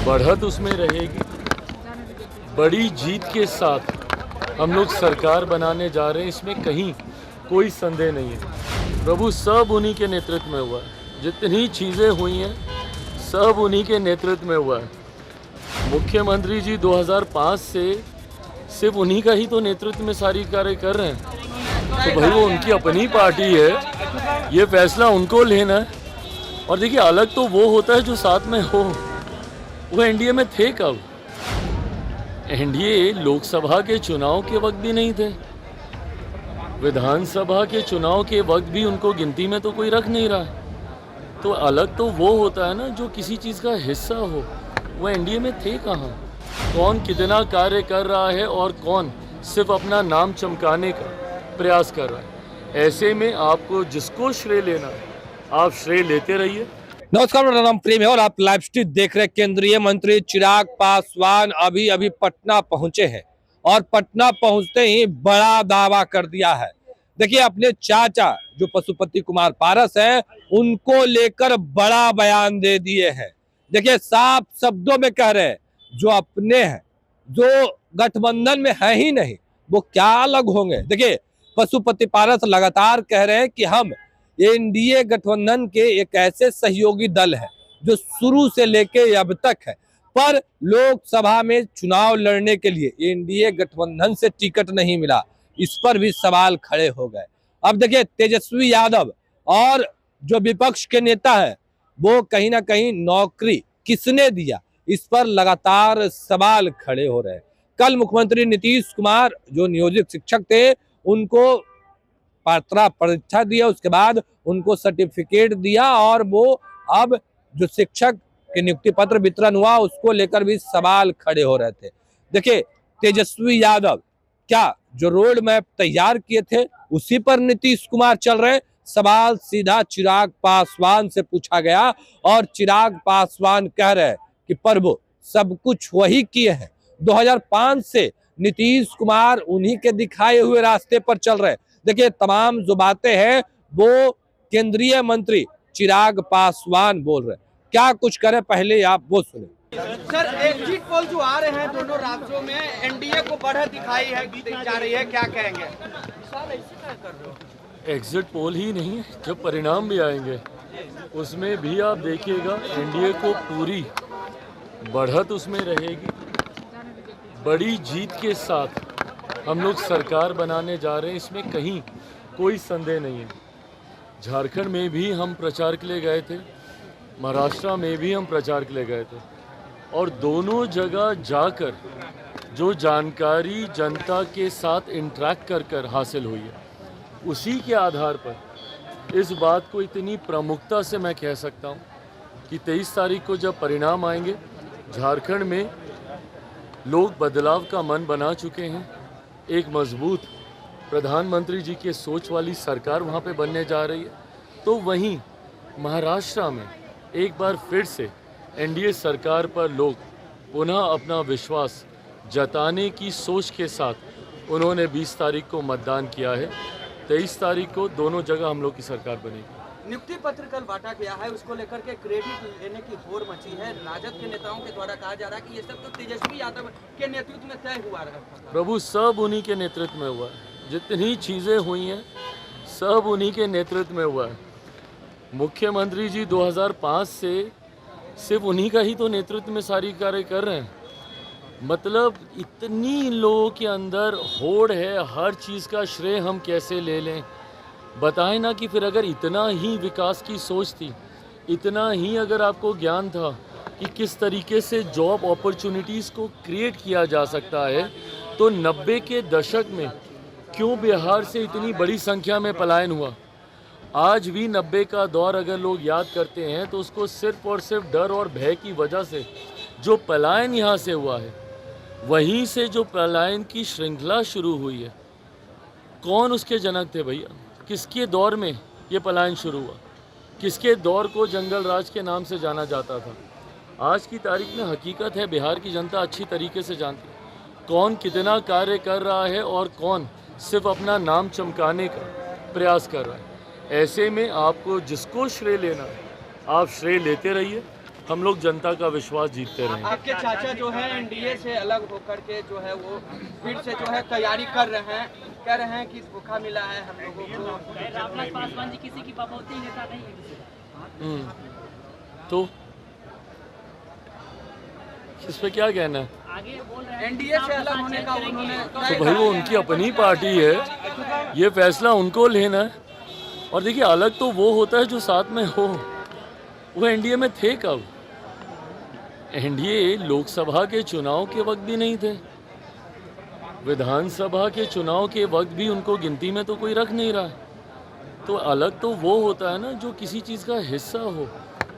बढ़त उसमें रहेगी। बड़ी जीत के साथ हम लोग सरकार बनाने जा रहे हैं, इसमें कहीं कोई संदेह नहीं है। प्रभु सब उन्हीं के नेतृत्व में हुआ है, जितनी चीज़ें हुई हैं सब उन्हीं के नेतृत्व में हुआ है। मुख्यमंत्री जी 2005 से सिर्फ उन्हीं का ही तो नेतृत्व में सारी कार्य कर रहे हैं, तो भाई वो उनकी अपनी पार्टी है, ये फैसला उनको लेना है। और देखिए, अलग तो वो होता है जो साथ में हो। वो एनडीए में थे कब? एनडीए लोकसभा के चुनाव के वक्त भी नहीं थे, विधानसभा के चुनाव के वक्त भी उनको गिनती में तो कोई रख नहीं रहा। तो अलग तो वो होता है ना जो किसी चीज़ का हिस्सा हो। वो एनडीए में थे कहाँ? कौन कितना कार्य कर रहा है और कौन सिर्फ अपना नाम चमकाने का प्रयास कर रहा है। ऐसे में आपको जिसको श्रेय लेना है आप श्रेय लेते रहिए। नमस्कार, मेरा नाम प्रेम है और आप लाइव स्ट्रीट देख रहे हैं। केंद्रीय मंत्री चिराग पासवान अभी अभी पटना पहुंचे हैं और पटना पहुंचते ही बड़ा दावा कर दिया है। देखिए, अपने चाचा जो पशुपति कुमार पारस है उनको लेकर बड़ा बयान दे दिए हैं। देखिए, साफ शब्दों में कह रहे हैं जो अपने हैं, जो गठबंधन में है ही नहीं, वो क्या अलग होंगे। देखिए, पशुपति पारस लगातार कह रहे हैं कि हम एनडीए गठबंधन के एक ऐसे सहयोगी दल है जो शुरू से लेके अब तक है, पर लोकसभा में चुनाव लड़ने के लिए एनडीए गठबंधन से टिकट नहीं मिला। इस पर भी सवाल खड़े हो गए। अब देखिए, तेजस्वी यादव और जो विपक्ष के नेता है वो कहीं ना कहीं नौकरी किसने दिया, इस पर लगातार सवाल खड़े हो रहे हैं। कल मुख्यमंत्री नीतीश कुमार जो नियोजित शिक्षक थे उनको पात्रता परीक्षा दिया, उसके बाद उनको सर्टिफिकेट दिया और वो अब जो शिक्षक के नियुक्ति पत्र वितरण हुआ उसको लेकर भी सवाल खड़े हो रहे थे। देखिए, तेजस्वी यादव क्या जो रोड मैप तैयार किए थे उसी पर नीतीश कुमार चल रहे? सवाल सीधा चिराग पासवान से पूछा गया और चिराग पासवान कह रहे हैं कि प्रभु सब कुछ वही किए हैं। 2005 से नीतीश कुमार उन्हीं के दिखाए हुए रास्ते पर चल रहे। देखिए, तमाम जो बातें हैं वो केंद्रीय मंत्री चिराग पासवान बोल रहे हैं। क्या कुछ करे, पहले आप वो सुने। सर, एग्जिट पोल जो आ रहे हैं दोनों राज्यों में एनडीए को बढ़त दिखाई है जा रही है, क्या कहेंगे? एग्जिट पोल ही नहीं, जब परिणाम भी आएंगे उसमें भी आप देखिएगा एनडीए को पूरी बढ़त उसमें रहेगी। बड़ी जीत के साथ हम लोग सरकार बनाने जा रहे हैं, इसमें कहीं कोई संदेह नहीं है। झारखंड में भी हम प्रचार के लिए गए थे, महाराष्ट्र में भी हम प्रचार के लिए गए थे और दोनों जगह जाकर जो जानकारी जनता के साथ इंटरेक्ट कर हासिल हुई है उसी के आधार पर इस बात को इतनी प्रमुखता से मैं कह सकता हूँ कि 23 तारीख को जब परिणाम आएंगे झारखंड में लोग बदलाव का मन बना चुके हैं। एक मजबूत प्रधानमंत्री जी के सोच वाली सरकार वहाँ पे बनने जा रही है। तो वहीं महाराष्ट्र में एक बार फिर से एनडीए सरकार पर लोग पुनः अपना विश्वास जताने की सोच के साथ उन्होंने 20 तारीख को मतदान किया है। 23 तारीख को दोनों जगह हम लोग की सरकार बनेगी। नियुक्ति पत्र कल बांटा गया है, उसको लेकर के क्रेडिट लेने की होड़ मची है। राजद के नेताओं के द्वारा कहा जा रहा है कि ये सब तो तेजस्वी यादव के नेतृत्व में तय हुआ था। प्रभु सब उन्हीं के नेतृत्व में हुआ है, जितनी चीज़ें हुई हैं सब उन्हीं के नेतृत्व में हुआ है। मुख्यमंत्री जी 2005 से सिर्फ उन्हीं का ही तो नेतृत्व में सारी कार्य कर रहे हैं। मतलब इतनी लोगों के अंदर होड़ है, हर चीज़ का श्रेय हम कैसे ले लें? बताएं ना कि फिर अगर इतना ही विकास की सोच थी, इतना ही अगर आपको ज्ञान था कि किस तरीके से जॉब अपॉर्चुनिटीज़ को क्रिएट किया जा सकता है, तो 90 के दशक में क्यों बिहार से इतनी बड़ी संख्या में पलायन हुआ? आज भी 90 का दौर अगर लोग याद करते हैं तो उसको सिर्फ और सिर्फ डर और भय की वजह से जो पलायन यहाँ से हुआ है, वहीं से जो पलायन की श्रृंखला शुरू हुई है, कौन उसके जनक थे भैया? किसके दौर में ये पलायन शुरू हुआ? किसके दौर को जंगल राज के नाम से जाना जाता था? आज की तारीख में हकीकत है, बिहार की जनता अच्छी तरीके से जानती है कौन कितना कार्य कर रहा है और कौन सिर्फ अपना नाम चमकाने का प्रयास कर रहा है। ऐसे में आपको जिसको श्रेय लेना है आप श्रेय लेते रहिए। हम लोग जनता का विश्वास जीतते रहे। आपके चाचा जो है एनडीए से अलग होकर के जो है वो फिर से जो है तैयारी कर रहे हैं, कह रहे हैं कि धोखा मिला है हम लोगों को। रामनाथ पासवान जी किसी की बपौती नेता नहीं है। तो इस पे क्या कहना है? आगे बोल रहे हैं एनडीए से अलग होने का उन्होंने तो भाई वो उनकी अपनी पार्टी है, ये फैसला उनको लेना है। और देखिए अलग तो वो होता है जो साथ में हो। वो एनडीए में थे कब? एनडीए लोकसभा के चुनाव के वक्त भी नहीं थे, विधानसभा के चुनाव के वक्त भी उनको गिनती में तो कोई रख नहीं रहा। तो अलग तो वो होता है ना जो किसी चीज़ का हिस्सा हो।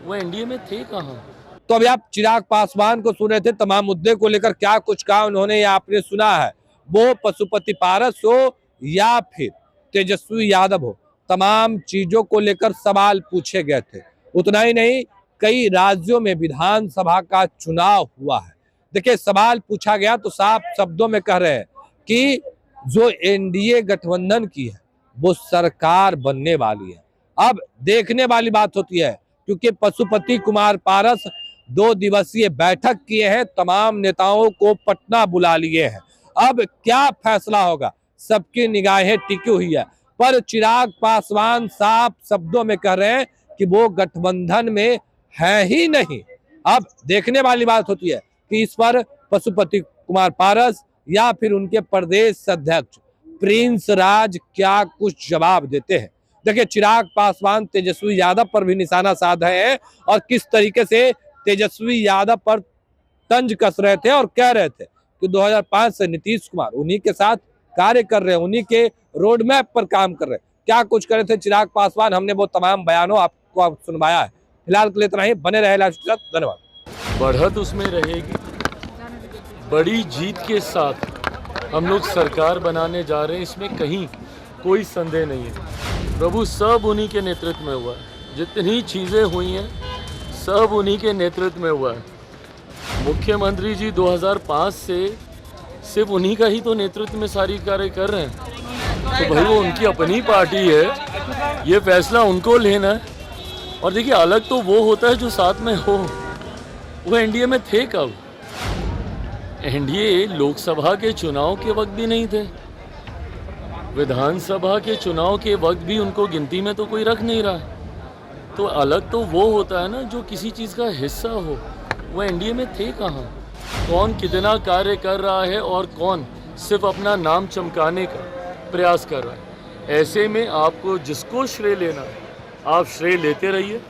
वो एनडीए में थे कहाँ? तो अभी आप चिराग पासवान को सुन रहे थे, तमाम मुद्दे को लेकर क्या कुछ कहा उन्होंने, या आपने सुना है। वो पशुपति पारस हो या फिर तेजस्वी यादव हो, तमाम चीजों को लेकर सवाल पूछे गए थे। उतना ही नहीं, कई राज्यों में विधानसभा का चुनाव हुआ है। देखिए सवाल पूछा गया तो साफ शब्दों में कह रहे हैं कि जो एनडीए गठबंधन की है वो सरकार बनने वाली है। अब देखने वाली बात होती है, क्योंकि पशुपति कुमार पारस 2 दिवसीय बैठक किए हैं, तमाम नेताओं को पटना बुला लिए हैं। अब क्या फैसला होगा, सबकी निगाहें टिकी हुई है। पर चिराग पासवान साफ शब्दों में कह रहे हैं कि वो गठबंधन में है ही नहीं। अब देखने वाली बात होती है कि इस पर पशुपति कुमार पारस या फिर उनके प्रदेश अध्यक्ष प्रिंस राज क्या कुछ जवाब देते हैं। देखिए चिराग पासवान तेजस्वी यादव पर भी निशाना साध रहे हैं और किस तरीके से तेजस्वी यादव पर तंज कस रहे थे और कह रहे थे कि 2005 से नीतीश कुमार उन्हीं के साथ कार्य कर रहे हैं, उन्हीं के रोड मैप पर काम कर रहे हैं। क्या कुछ कर रहे थे चिराग पासवान, हमने वो तमाम बयानों आपको सुनवाया है। फिलहाल के लिए इतना ही, बने रहे लाइव के साथ। धन्यवाद। बढ़त उसमें रहेगी। बड़ी जीत के साथ हम लोग सरकार बनाने जा रहे हैं, इसमें कहीं कोई संदेह नहीं है। प्रभु सब उन्हीं के नेतृत्व में हुआ है। जितनी चीज़ें हुई हैं सब उन्हीं के नेतृत्व में हुआ है। मुख्यमंत्री जी 2005 से सिर्फ उन्हीं का ही तो नेतृत्व में सारी कार्य कर रहे हैं। तो भाई वो उनकी अपनी पार्टी है, ये फैसला उनको लेना है। और देखिए अलग तो वो होता है जो साथ में हो। वो एनडीए में थे कब? एनडीए लोकसभा के चुनाव के वक्त भी नहीं थे, विधानसभा के चुनाव के वक्त भी उनको गिनती में तो कोई रख नहीं रहा। तो अलग तो वो होता है ना जो किसी चीज़ का हिस्सा हो। वो एनडीए में थे कहाँ? कौन कितना कार्य कर रहा है और कौन सिर्फ अपना नाम चमकाने का प्रयास कर रहा है। ऐसे में आपको जिसको श्रेय लेना है आप श्रेय लेते रहिए।